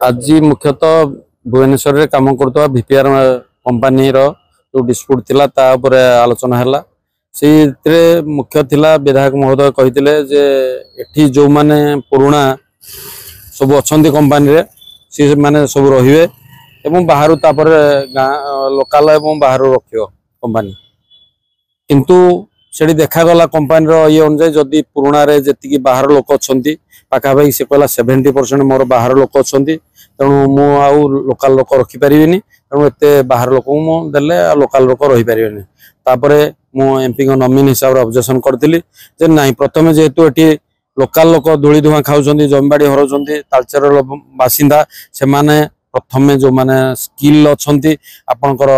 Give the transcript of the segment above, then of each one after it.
आज मुख्यतः भुवनेश्वर रे काम करता भिपीआर कंपनी जो डिस्प्यूट थिला ता ऊपर आलोचना है से मुख्य थिला विधायक महोदय कही एठी जो माने पुराणा सब अच्छा कंपानी रे सी माने सब रहिबे एवं बाहर तापर लोकल एवं बाहर रखियो कंपानी किंतु से देखागला कंपानी ये अनुसार जदि पुराणा रे जी बाहर लोक अच्छा पाखापाखि से कहला 70% मोर बाहर लोक अच्छा तेणु मु लोकल लोक रखिपारे तेणु एत बाहर लोक देले लोकल लोक रहीपर मु एमपी नमिन हिसाब से ऑब्जेक्शन करी ना प्रथम जेहेतु ये लोकल लोक धूली धुआं खाऊँ जमीबाड़ी हराउं तालचेर बासिंदा से माने प्रथम जो माने स्किल अच्छी आपणकर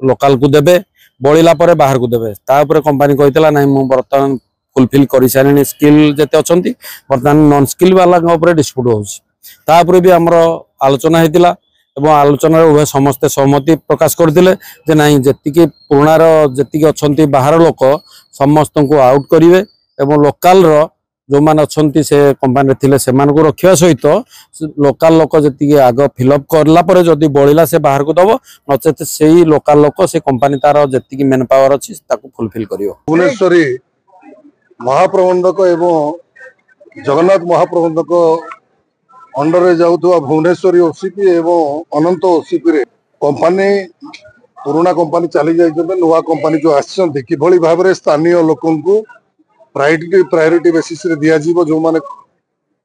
लोकल को देबे बळिला परे बाहर को देबे तापर कंपनी कहितला नाही मु बर्तमान फुलफिल कर सारे स्किल जेते अच्छी बर्तमान नॉन स्किल वाला डिस्प्यूट होउछि तापर भी हमर आलोचना हेतिला एवं आलोचना उभय समस्ते सहमति प्रकाश करथिले जे नाही जेतिकी पुराणार जेतिकी अच्छी बाहर लोक समस्त को आउट करिवे एवं लोकल रो जो मान अच्छी से कंपनी थिले से मान को रखिया सहित लोकल लोक जी आग फिलअप करला परे जदि बळिला से बाहर को दबो नचेत से लोकल लोक से कंपनी तार जी मेन पावर अच्छी ताको फुलफिल करियो। भुवनेश्वरी महाप्रबंधक एवं जगन्नाथ महाप्रबंधक अंडर जाऊथुवा भुवनेश्वरी ओसीपी एवं अनंत ओसीपी रे कंपनी पुराना कंपनी चली जाइछन नुआ कंपनी जो आछन किभली भाव रे स्थानीय लोकन को प्रायोरिटी बेसिस रे दिया जीवो जो माने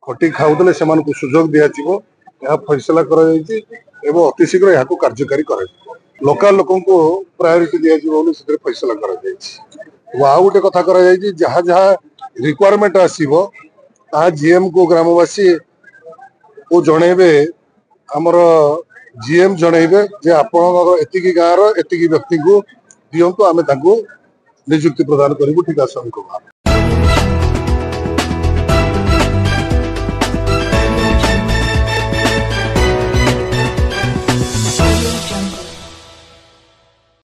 खटी खाउतले से माने को सुयोग दिया जीवो यह फैसला करा जाइछि एवं अति शीघ्र यह को कार्यकारी करा जाइछि लोकल लोकन को प्रायोरिटी दिया जीवो बोली से फैसला करा जाइछि वा गोटे कथा करा जाइछि जहाँ जहाँ रिक्वायरमेंट आसीबो ता जीएम को ग्रामवासी को जणेबे हमर जीएम जणेबे जे आपन एतिकी गाँव रो एतिकी व्यक्ति को दियंतु आमे ताको नियुक्ति प्रदान करिबु ठीक आसन को।